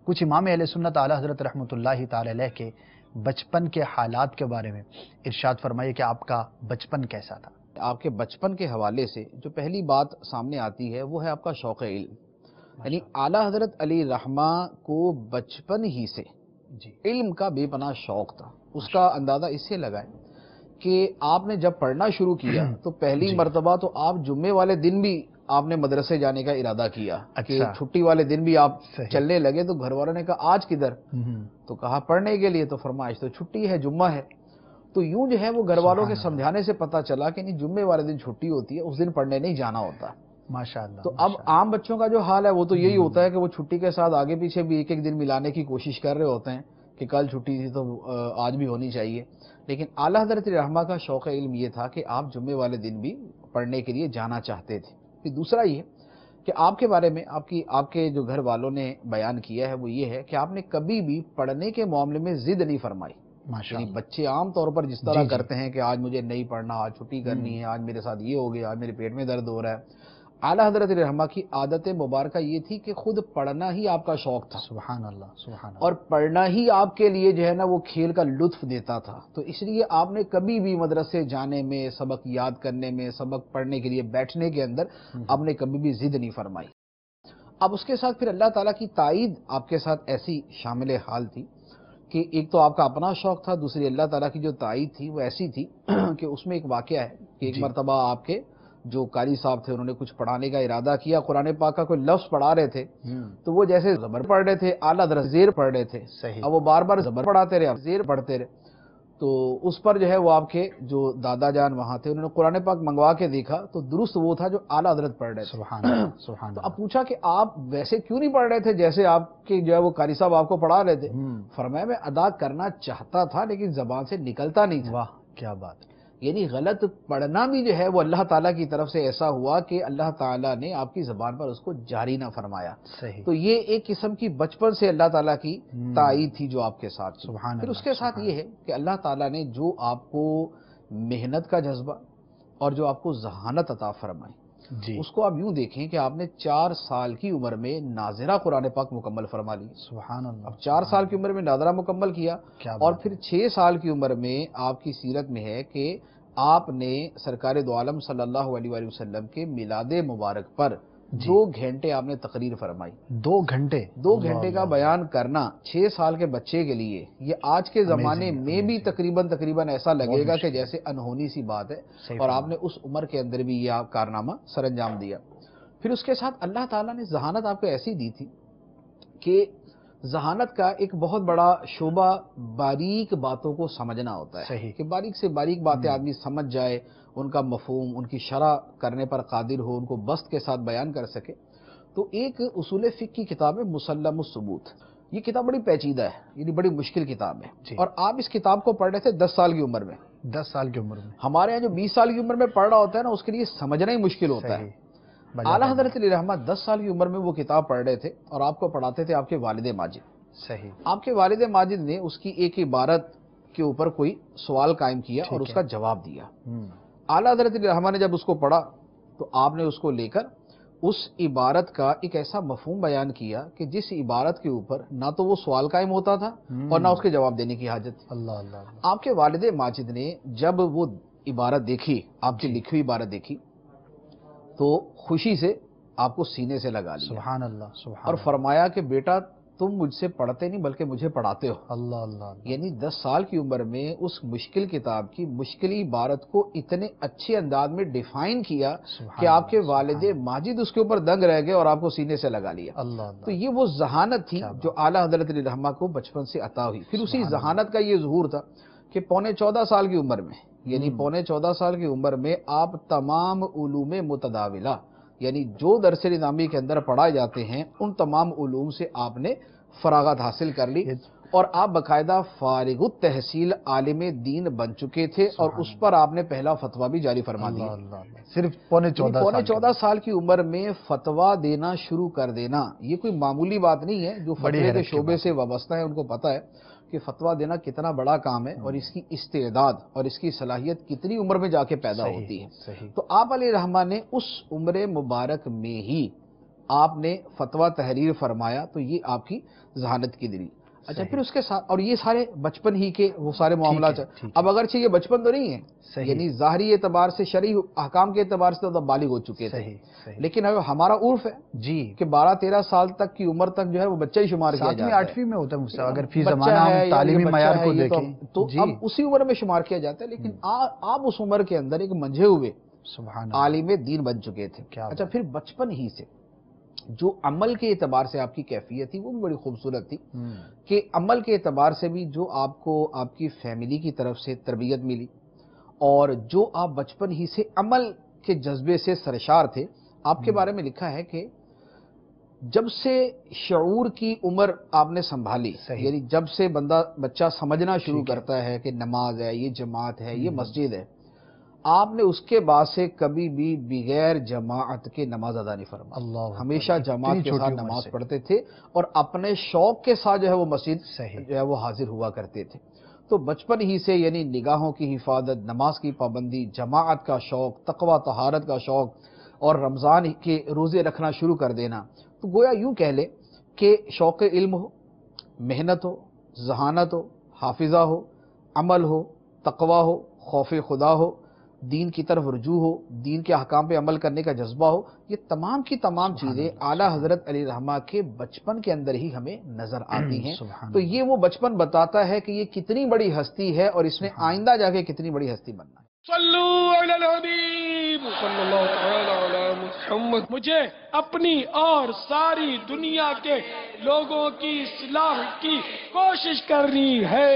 کچھ امام اہل سنت اعلیٰ حضرت رحمۃ اللہ تعالی علیہ کے بچپن کے حالات کے بارے میں ارشاد فرمائیے کہ آپ کا بچپن کیسا تھا؟ آپ کے بچپن کے حوالے سے جو پہلی بات سامنے آتی ہے وہ ہے آپ کا شوق علم. یعنی اعلیٰ حضرت علی رحمہ کو بچپن ہی سے علم کا بے پناہ شوق تھا. اس کا اندازہ اس سے لگائیں کہ آپ نے جب پڑھنا شروع کیا تو پہلی مرتبہ تو آپ جمعے والے دن بھی آپ نے مدرسے جانے کا ارادہ کیا کہ چھٹی والے دن بھی آپ چلنے لگے. تو گھر والوں نے کہا آج کدھر؟ تو کہا پڑھنے کے لیے. تو فرمایا آج تو چھٹی ہے، جمعہ ہے. تو یوں جو ہے وہ گھر والوں کے سمجھانے سے پتہ چلا کہ نہیں جمعے والے دن چھٹی ہوتی ہے، اس دن پڑھنے نہیں جانا ہوتا. ماشاءاللہ. تو اب عام بچوں کا جو حال ہے وہ تو یہی ہوتا ہے کہ وہ چھٹی کے ساتھ آگے پیچھے بھی ایک ایک دن ملانے کی کوشش کر رہے ہوتے ہیں کہ کل چھٹی تھی تو آج بھی ہونی چاہیے. لیکن اعلیٰ حضرت رحمہ کا شوق علم یہ تھا کہ آپ جمعے والے دن بھی پڑھنے کے لیے جانا چاہتے تھے. پھر دوسرا یہ کہ آپ کے بارے میں آپ کے جو گھر والوں نے بیان کیا ہے وہ یہ ہے کہ آپ نے کبھی بھی پڑھنے کے معاملے میں ضد نہیں فرمائی. یعنی بچے عام طور پر جس طرح کرتے ہیں کہ آج مجھے نہیں پڑھنا، آج چھٹی کرنی ہے، آج میرے ساتھ یہ ہو گیا، آج میرے پیٹ میں درد ہو رہا ہے. اعلیٰ حضرت رحمہ کی عادت مبارکہ یہ تھی کہ خود پڑھنا ہی آپ کا شوق تھا. سبحان اللہ سبحان اللہ. اور پڑھنا ہی آپ کے لیے جو ہے نا وہ کھیل کا لطف دیتا تھا. تو اس لیے آپ نے کبھی بھی مدرسے جانے میں، سبق یاد کرنے میں، سبق پڑھنے کے لیے بیٹھنے کے اندر آپ نے کبھی بھی ضد نہیں فرمائی. اب اس کے ساتھ پھر اللہ تعالیٰ کی تائید آپ کے ساتھ ایسی شامل حال تھی کہ ایک تو آپ کا اپنا شوق تھا، دوسری اللہ تعالیٰ کی جو تائید تھی وہ ایسی تھی کہ اس میں ایک واقعہ ہے کہ ایک مرتبہ آپ کے جو قاری صاحب تھے انہوں نے کچھ پڑھانے کا ارادہ کیا. قرآن پاک کا کوئی لفظ پڑھا رہے تھے تو وہ جیسے زبر پڑھ رہے تھے، اعلیٰ حضرت زیر پڑھ رہے تھے. اب وہ بار بار زبر پڑھاتے رہے، زیر پڑھتے رہے. تو اس پر جو ہے وہ آپ کے جو دادا جان وہاں تھے انہوں نے قرآن پاک منگوا کے دیکھا تو درست وہ تھا جو اعلیٰ حضرت پڑھ رہے تھے. سبحان تو اب پوچھا کہ آپ ویسے کیوں نہیں پڑھ رہے تھے جیسے آپ کے جو ہے وہ قاری صاحب آپ کو پڑھا رہے تھے؟ فرمایا میں ادا کرنا چاہتا تھا لیکن زبان سے نکلتا نہیں تھا. واہ کیا بات. یعنی غلط پڑھنا بھی جو ہے وہ اللہ تعالیٰ کی طرف سے ایسا ہوا کہ اللہ تعالیٰ نے آپ کی زبان پر اس کو جاری نہ فرمایا. تو یہ ایک قسم کی بچپن سے اللہ تعالیٰ کی تائید تھی جو آپ کے ساتھ. پھر اس کے ساتھ یہ ہے کہ اللہ تعالیٰ نے جو آپ کو محنت کا جذبہ اور جو آپ کو ذہانت عطا فرمائی اس کو آپ یوں دیکھیں کہ آپ نے 4 سال کی عمر میں ناظرہ قرآن پاک مکمل فرما لی. سبحان اللہ. اب 4 سال کی عمر میں ناظرہ مکمل کیا اور پھر 6 سال کی عمر میں آپ کی سیرت میں ہے کہ آپ نے سرکار دو عالم صلی اللہ علیہ وآلہ وسلم کے میلاد مبارک پر 2 گھنٹے آپ نے تقریر فرمائی. 2 گھنٹے 2 گھنٹے کا بیان کرنا 6 سال کے بچے کے لیے یہ آج کے زمانے میں بھی تقریباً ایسا لگے گا کہ جیسے انہونی سی بات ہے. اور آپ نے اس عمر کے اندر بھی یہ کارنامہ سر انجام دیا. پھر اس کے ساتھ اللہ تعالیٰ نے ذہانت آپ کو ایسی دی تھی کہ ذہانت کا ایک بہت بڑا شعبہ باریک باتوں کو سمجھنا ہوتا ہے. کہ باریک سے باریک باتیں آدمی سمجھ جائے، ان کا مفہوم، ان کی شرح کرنے پر قادر ہو، ان کو بسط کے ساتھ بیان کر سکے. تو ایک اصول فقہ کی کتاب ہے مسلم الثبوت. یہ کتاب بڑی پیچیدہ ہے، یعنی بڑی مشکل کتاب ہے. اور آپ اس کتاب کو پڑھ رہے تھے 10 سال کی عمر میں. 10 سال کی عمر میں. ہمارے یہاں جو 20 سال کی عمر میں پڑھ رہا ہوتا ہے نا اس کے لیے سمجھنا ہی مشکل ہوتا ہے. اعلیٰ حضرت علی رحمہ 10 سال کی عمر میں وہ کتاب پڑھ رہے تھے اور آپ کو پڑھاتے تھے آپ کے والد ماجد. آپ کے والد ماجد نے اس کی ایک عبارت کے اوپر کوئی سوال قائم کیا اور اس کا جواب دیا. اعلیٰ حضرت علی رحمہ نے جب اس کو پڑھا تو آپ نے اس کو لے کر اس عبارت کا ایک ایسا مفہوم بیان کیا کہ جس عبارت کے اوپر نہ تو وہ سوال قائم ہوتا تھا اور نہ اس کے جواب دینے کی حاجت. آپ کے والد ماجد نے جب وہ عبارت دیکھی، آپ کی لکھی ہوئی عبارت دیکھی تو خوشی سے آپ کو سینے سے لگا لیا. سبحان اللہ. اور فرمایا کہ بیٹا تم مجھ سے پڑھتے نہیں بلکہ مجھے پڑھاتے ہو. اللہ. یعنی 10 سال کی عمر میں اس مشکل کتاب کی مشکل عبارت کو اتنے اچھے انداز میں ڈیفائن کیا کہ آپ کے والد ماجد اس کے اوپر دنگ رہ گئے اور آپ کو سینے سے لگا لیا. تو یہ وہ ذہانت تھی جو اعلیٰ حضرت علی رحمہ کو بچپن سے عطا ہوئی. پھر اسی ذہانت کا یہ ظہور تھا کہ 14.25 سال کی عمر میں، یعنی 14.25 سال کی عمر میں آپ تمام علوم متداولہ یعنی جو درس نظامی کے اندر پڑھائے جاتے ہیں ان تمام علوم سے آپ نے فراغت حاصل کر لی اور آپ باقاعدہ فارغ التحصیل عالم دین بن چکے تھے. اور اس پر آپ نے پہلا فتویٰ بھی جاری فرما دیا. صرف 14.25 سال کی عمر میں فتویٰ دینا شروع کر دینا یہ کوئی معمولی بات نہیں ہے. جو فتوے کے شعبے سے وابستہ ہیں ان کو پتہ ہے کہ فتویٰ دینا کتنا بڑا کام ہے اور اس کی استعداد اور اس کی صلاحیت کتنی عمر میں جا کے پیدا ہوتی ہے. تو آپ علیہ رحمہ نے اس عمر مبارک میں ہی آپ نے فتویٰ تحریر فرمایا تو یہ آپ کی ذہانت کی دلی. اچھا پھر اس کے ساتھ اور یہ سارے بچپن ہی کے وہ سارے معاملات. اب اگرچہ یہ بچپن تو نہیں ہے، یعنی ظاہری اعتبار سے شرعی احکام کے اعتبار سے تو بالغ ہو چکے تھے، لیکن اب ہمارا عرف ہے جی کہ 12-13 سال تک کی عمر تک جو ہے وہ بچہ ہی شمار کیا جاتا ہے. 8ویں میں ہوتا ہے اگر فی بچہ زمانہ ہے ہم یا تعلیمی یہ بچہ معیار ہے کو یہ دیکھیں تو اب اسی عمر میں شمار کیا جاتا ہے. لیکن آپ اس عمر کے اندر ایک منجھے ہوئے سبحان عالم دین بن چکے تھے. اچھا پھر بچپن ہی سے جو عمل کے اعتبار سے آپ کی کیفیت تھی وہ بھی بڑی خوبصورت تھی کہ عمل کے اعتبار سے بھی جو آپ کو آپ کی فیملی کی طرف سے تربیت ملی اور جو آپ بچپن ہی سے عمل کے جذبے سے سرشار تھے. آپ کے بارے میں لکھا ہے کہ جب سے شعور کی عمر آپ نے سنبھالی، یعنی جب سے بچہ سمجھنا شروع کرتا ہے کہ نماز ہے، یہ جماعت ہے، یہ مسجد ہے، آپ نے اس کے بعد سے کبھی بھی بغیر جماعت کے نماز ادا نہیں فرمائی. ہمیشہ جماعت کے ساتھ نماز پڑھتے تھے اور اپنے شوق کے ساتھ جو ہے وہ مسجد جو ہے وہ حاضر ہوا کرتے تھے. تو بچپن ہی سے یعنی نگاہوں کی حفاظت، نماز کی پابندی، جماعت کا شوق، تقوی طہارت کا شوق اور رمضان کے روزے رکھنا شروع کر دینا. تو گویا یوں کہہ لے کہ شوق علم ہو، محنت ہو، ذہانت ہو، حافظہ ہو، عمل ہو، تقوی ہو، خوف خدا ہو، دین کی طرف رجوع ہو، دین کے احکام پہ عمل کرنے کا جذبہ ہو، یہ تمام کی تمام چیزیں اعلیٰ حضرت علیہ الرحمہ کے بچپن کے اندر ہی ہمیں نظر آتی ہیں. تو یہ وہ بچپن بتاتا ہے کہ یہ کتنی بڑی ہستی ہے اور اس نے آئندہ جا کے کتنی بڑی ہستی بننا ہے. صلو علی الحبیب صلی اللہ تعالی علی محمد. مجھے اپنی اور ساری دنیا کے لوگوں کی اصلاح کی کوشش کرنی ہے.